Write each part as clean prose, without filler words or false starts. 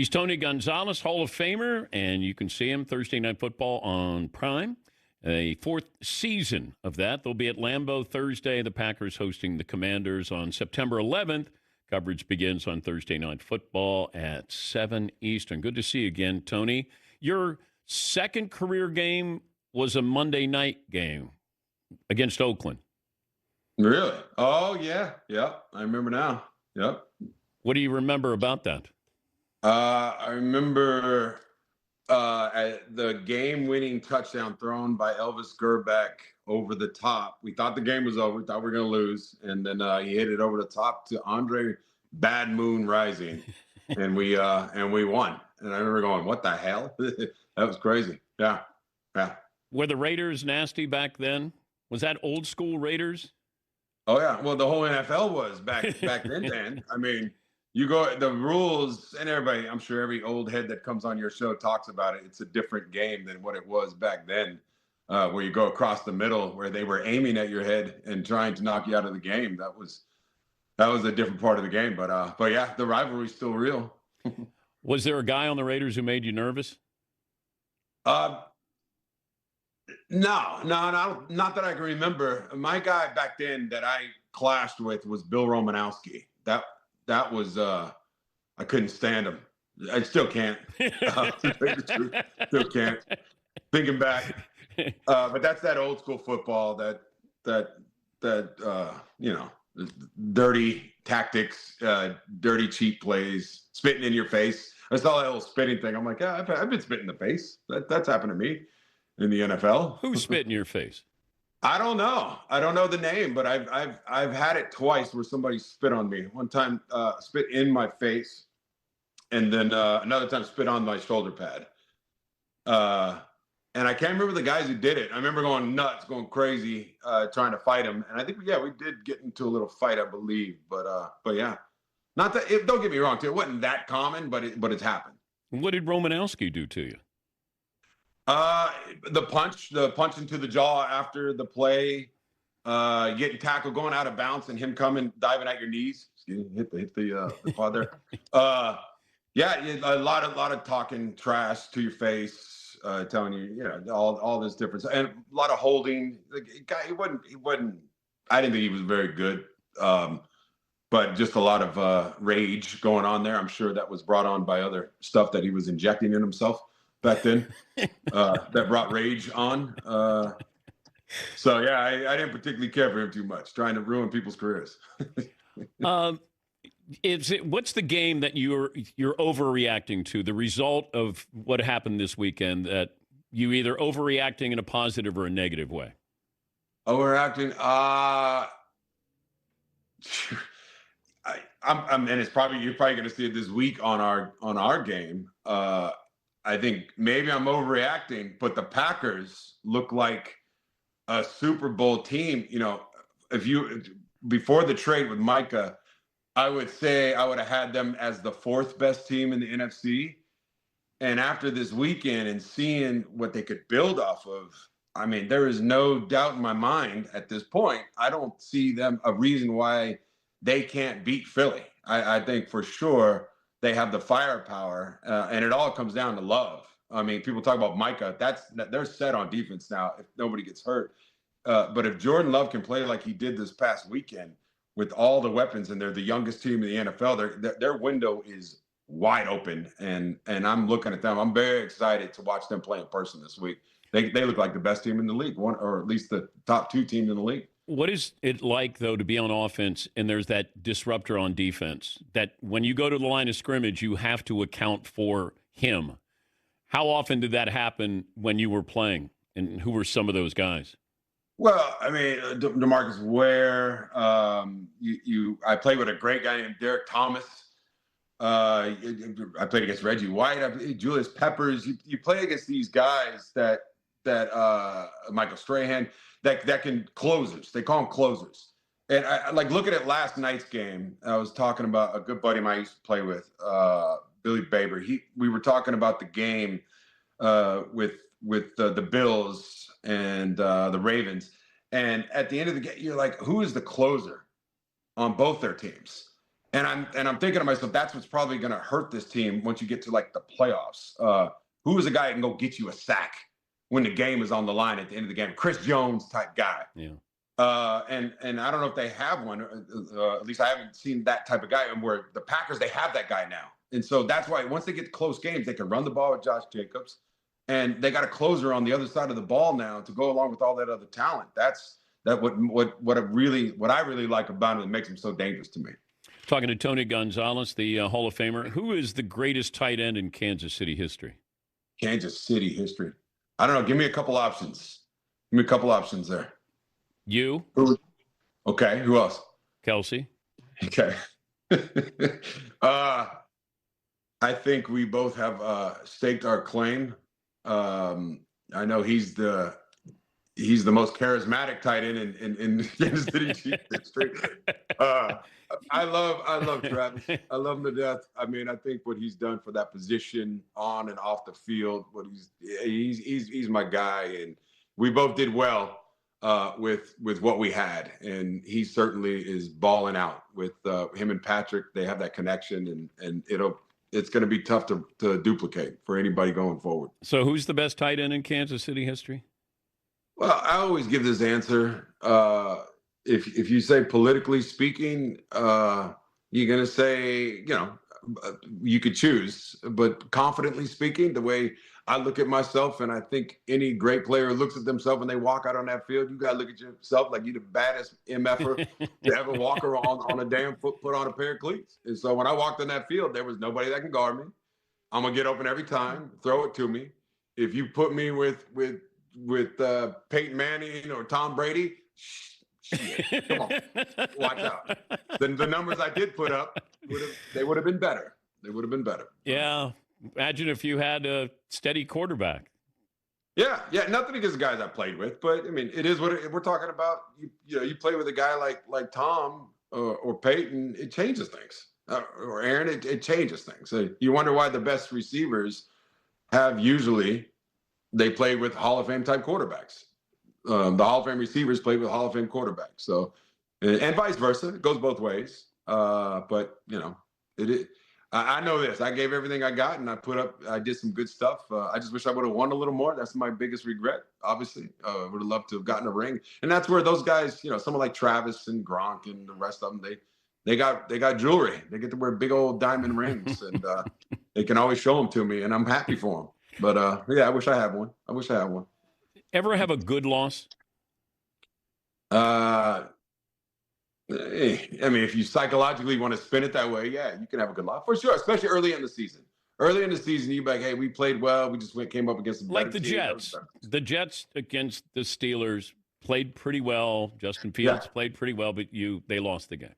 He's Tony Gonzalez, Hall of Famer, and you can see him Thursday Night Football on Prime. A fourth season of that. They'll be at Lambeau Thursday. The Packers hosting the Commanders on September 11th. Coverage begins on Thursday Night Football at 7 Eastern. Good to see you again, Tony. Your second career game was a Monday night game against Oakland. Really? Oh, yeah. Yep. I remember now. Yep. What do you remember about that? I remember the game-winning touchdown thrown by Elvis Gerbeck over the top. We thought the game was over. We thought we were going to lose. And then he hit it over the top to Andre Bad Moon Rising. and we won. And I remember going, what the hell? That was crazy. Yeah. Yeah. Were the Raiders nasty back then? Was that old school Raiders? Oh, yeah. Well, the whole NFL was back then, Dan. I mean, you go, the rules, and everybody, I'm sure every old head that comes on your show talks about it. It's a different game than what it was back then, where you go across the middle, where they were aiming at your head and trying to knock you out of the game. That was a different part of the game. But yeah, the rivalry's still real. Was there a guy on the Raiders who made you nervous? No, not that I can remember. My guy back then that I clashed with was Bill Romanowski. That was I couldn't stand him. I still can't. Still can't. Thinking back, but that's that old school football. That dirty tactics, dirty cheap plays, spitting in your face. I saw that whole spitting thing. I'm like, yeah, I've been spitting in the face. That's happened to me in the NFL. Who spit in your face? I don't know. I don't know the name, but I've had it twice where somebody spit on me. One time, spit in my face, and then another time spit on my shoulder pad. And I can't remember the guys who did it. I remember going nuts, going crazy, trying to fight him. And I think we did get into a little fight, I believe. But yeah, not that. Don't get me wrong, too. It wasn't that common, but it's happened. What did Romanowski do to you? The punch into the jaw after the play, getting tackled, going out of bounds, and him coming, diving at your knees. Hit the quad there. Yeah, a lot of talking trash to your face, telling you, all this difference, and a lot of holding. The guy, he wasn't. I didn't think he was very good, but just a lot of rage going on there. I'm sure that was brought on by other stuff that he was injecting in himself back then, that brought rage on. So yeah, I didn't particularly care for him too much, trying to ruin people's careers. What's the game that you're overreacting to? The result of what happened this weekend, that you either overreacting in a positive or a negative way? Overreacting. And it's you're probably going to see it this week on our game. I think maybe I'm overreacting, but the Packers look like a Super Bowl team. Before the trade with Micah, I would say I would have had them as the fourth best team in the NFC. And after this weekend and seeing what they could build off of, I mean, there is no doubt in my mind at this point. I don't see them a reason why they can't beat Philly. I think for sure they have the firepower, and it all comes down to love. I mean, people talk about Micah. They're set on defense now if nobody gets hurt. But if Jordan Love can play like he did this past weekend with all the weapons, and they're the youngest team in the NFL, their window is wide open, and I'm looking at them. I'm very excited to watch them play in person this week. They look like the best team in the league, one or at least the top two teams in the league. What is it like, though, to be on offense and there's that disruptor on defense, that when you go to the line of scrimmage, you have to account for him? How often did that happen when you were playing, and who were some of those guys? Well, I mean, DeMarcus Ware. I played with a great guy named Derek Thomas. I played against Reggie White. Julius Peppers. You play against these guys that Michael Strahan. That can closers. They call them closers. And I like looking at last night's game. I was talking about a good buddy of mine I used to play with, Billy Baber. We were talking about the game with the Bills and the Ravens. And at the end of the game, you're like, who is the closer on both their teams? I'm thinking to myself, that's what's probably going to hurt this team once you get to like the playoffs. Who is a guy that can go get you a sack when the game is on the line at the end of the game? Chris Jones type guy. Yeah. And I don't know if they have one. At least I haven't seen that type of guy. And where the Packers, they have that guy now. And so that's why once they get to close games, they can run the ball with Josh Jacobs, and they got a closer on the other side of the ball now to go along with all that other talent. That's what I really like about him that makes him so dangerous to me. Talking to Tony Gonzalez, the Hall of Famer. Who is the greatest tight end in Kansas City history? Kansas City history. I don't know. Give me a couple options. Give me a couple options there. You. Okay. Who else? Kelsey. Okay. I think we both have staked our claim. I know he's the most charismatic tight end in Kansas City Chiefs history. I love Travis. I love him to death. I mean, I think what he's done for that position on and off the field, he's my guy, and we both did well with what we had, and he certainly is balling out with him and Patrick. They have that connection, and it's going to be tough to duplicate for anybody going forward. So, who's the best tight end in Kansas City history? Well, I always give this answer. If you say politically speaking, you're going to say, you could choose. But confidently speaking, the way I look at myself, and I think any great player looks at themselves when they walk out on that field, you got to look at yourself like you're the baddest MFer to ever walk around on a damn foot, put on a pair of cleats. And so when I walked on that field, there was nobody that can guard me. I'm going to get open every time, throw it to me. If you put me with Peyton Manning or Tom Brady, shit, come on, watch out. Then the numbers I did put up would have been better. They would have been better. Yeah. Imagine if you had a steady quarterback. Yeah. Nothing against the guys I played with, but I mean, it is what we're talking about. You play with a guy like Tom or Peyton, it changes things. Or Aaron, it changes things. So you wonder why the best receivers have usually. They play with Hall of Fame type quarterbacks. The Hall of Fame receivers play with Hall of Fame quarterbacks. So, and vice versa, it goes both ways. But I know this. I gave everything I got, and I did some good stuff. I just wish I would have won a little more. That's my biggest regret. Obviously, would have loved to have gotten a ring. And that's where those guys, someone like Travis and Gronk and the rest of them, they got jewelry. They get to wear big old diamond rings, and they can always show them to me, and I'm happy for them. But, I wish I had one. Ever have a good loss? I mean, if you psychologically want to spin it that way, yeah, you can have a good loss. For sure, especially early in the season. Early in the season, you'd be like, hey, we played well. We just came up against a like the team. Jets. The Jets against the Steelers played pretty well. Justin Fields played pretty well, but they lost the game.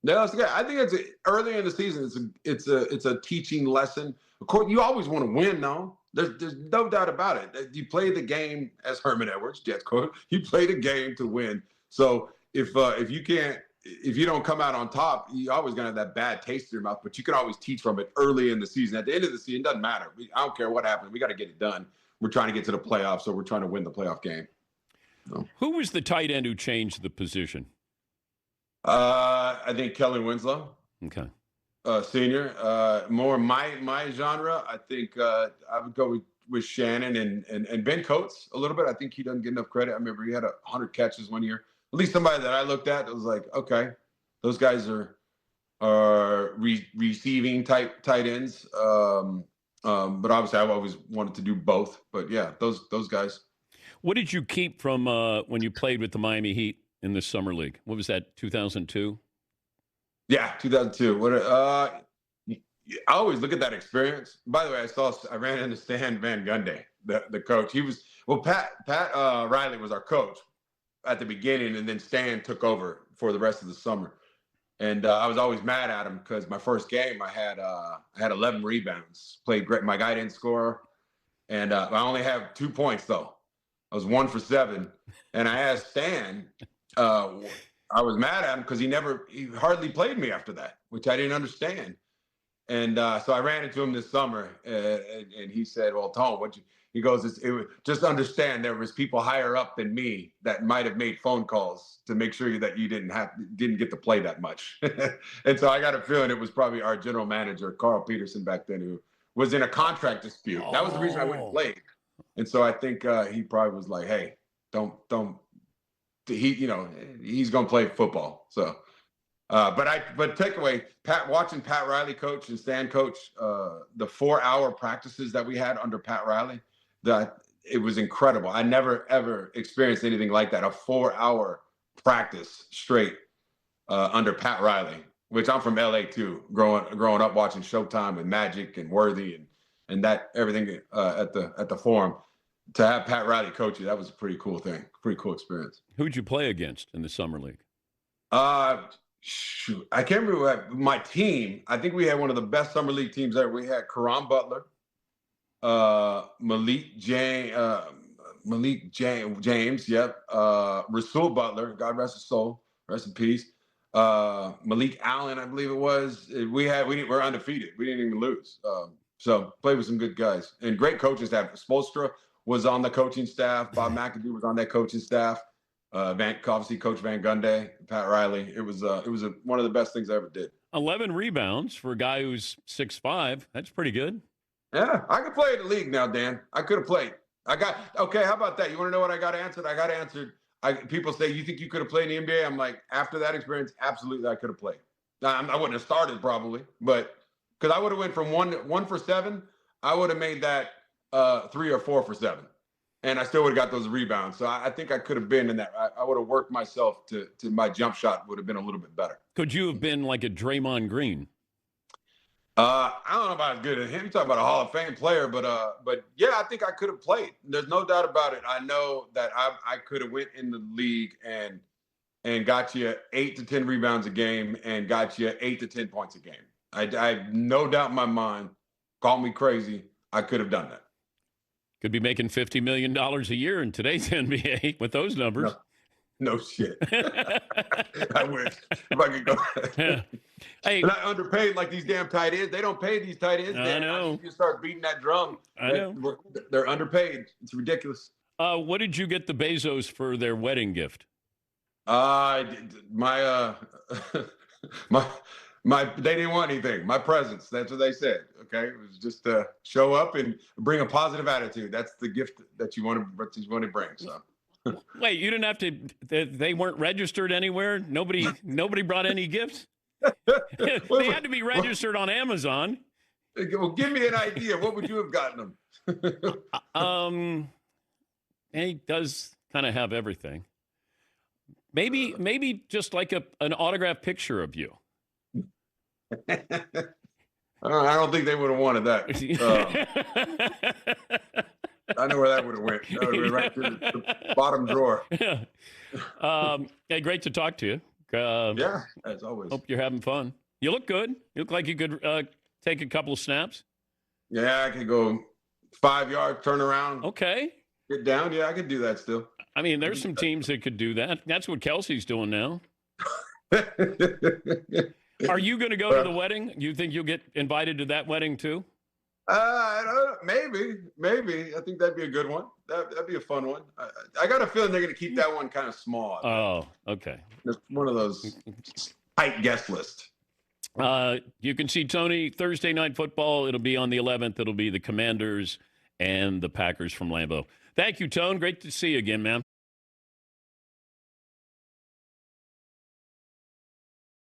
They lost the game. I think early in the season, it's a teaching lesson. Of course, you always want to win, though. There's no doubt about it. You play the game, as Herman Edwards, Jets coach. You play the game to win. So if you don't come out on top, you're always gonna have that bad taste in your mouth. But you can always teach from it early in the season. At the end of the season, it doesn't matter. I don't care what happens. We got to get it done. We're trying to get to the playoffs, so we're trying to win the playoff game. So. Who was the tight end who changed the position? I think Kelly Winslow. Okay. Senior, more my genre. I think I would go with Shannon and Ben Coates a little bit. I think he doesn't get enough credit. I remember he had 100 catches one year. At least somebody that I looked at that was like, okay, those guys are receiving tight ends. But obviously, I've always wanted to do both. But yeah, those guys. What did you keep from when you played with the Miami Heat in the summer league? What was that? 2002. Yeah, 2002. I always look at that experience. By the way, I ran into Stan Van Gundy, the coach. Pat Riley was our coach at the beginning, and then Stan took over for the rest of the summer. And I was always mad at him because my first game I had 11 rebounds, played great. My guy didn't score, and I only have 2 points though. I was 1 for 7, and I asked Stan. I was mad at him because he hardly played me after that, which I didn't understand. And so I ran into him this summer, and he said, "Well, Tone, he goes, just understand there was people higher up than me that might have made phone calls to make sure that you didn't get to play that much." And so I got a feeling it was probably our general manager, Carl Peterson, back then, who was in a contract dispute. That was the reason I went and played. And so I think he probably was like, "Hey, don't." He's going to play football. So. But takeaway, watching Pat Riley coach and Stan coach, the 4-hour practices that we had under Pat Riley, it was incredible. I never ever experienced anything like that. A 4-hour practice straight under Pat Riley, which I'm from LA too, growing up watching Showtime and Magic and Worthy and that everything at the Forum. To have Pat Riley coach you, that was a pretty cool thing, pretty cool experience. Who'd you play against in the summer league? Shoot, I can't remember my team. I think we had one of the best summer league teams ever. We had Karan Butler, Malik James, yep. Rasul Butler, God rest his soul, rest in peace. Malik Allen, I believe it was. We're undefeated. We didn't even lose. So played with some good guys and great coaching staff. Spoelstra was on the coaching staff. Bob McAdoo was on that coaching staff. Obviously Coach Van Gundy, Pat Riley. It was one of the best things I ever did. 11 rebounds for a guy who's 6'5". That's pretty good. Yeah, I could play in the league now, Dan. I could have played. Okay, how about that? You want to know what I got answered? I got answered. People say, you think you could have played in the NBA? I'm like, after that experience, absolutely I could have played. Now, I wouldn't have started probably, but because I would have went from 1 for 7, I would have made that 3 or 4 for 7. And I still would have got those rebounds. So I think I could have been in that. I would have worked myself to my jump shot would have been a little bit better. Could you have been like a Draymond Green? I don't know about as good as him. You talk about a Hall of Fame player, but yeah, I think I could have played. There's no doubt about it. I know that I could have went in the league and got you 8 to 10 rebounds a game and got you 8 to 10 points a game. I have no doubt in my mind. Call me crazy. I could have done that. Could be making $50 million a year in today's NBA with those numbers. No shit. I wish if I could go. Yeah. Hey, not underpaid like these damn tight ends. They don't pay these tight ends. I know. You start beating that drum. I know. They're underpaid. It's ridiculous. What did you get the Bezos for their wedding gift? They didn't want anything. My presence. That's what they said. Okay, it was just show up and bring a positive attitude. That's the gift that you want to bring. So. Wait, you didn't have to. They weren't registered anywhere. Nobody brought any gifts. They had to be registered on Amazon. Well, give me an idea. What would you have gotten them? He does kind of have everything. Maybe just like an autographed picture of you. I don't think they would have wanted that. I know where that would have went. That would have went right to the bottom drawer. Hey, great to talk to you. Yeah, as always. Hope you're having fun. You look good. You look like you could take a couple of snaps. Yeah, I could go 5 yards, turn around. Okay. Get down. Yeah, I could do that still. I mean, there's some teams that could do that. That's what Kelsey's doing now. Are you going to go to the wedding? You think you'll get invited to that wedding too? I don't know. Maybe. I think that'd be a good one. That'd be a fun one. I got a feeling they're going to keep that one kind of small. Oh, okay. It's one of those tight guest lists. You can see Tony Thursday Night Football. It'll be on the 11th. It'll be the Commanders and the Packers from Lambeau. Thank you, Tone. Great to see you again, man.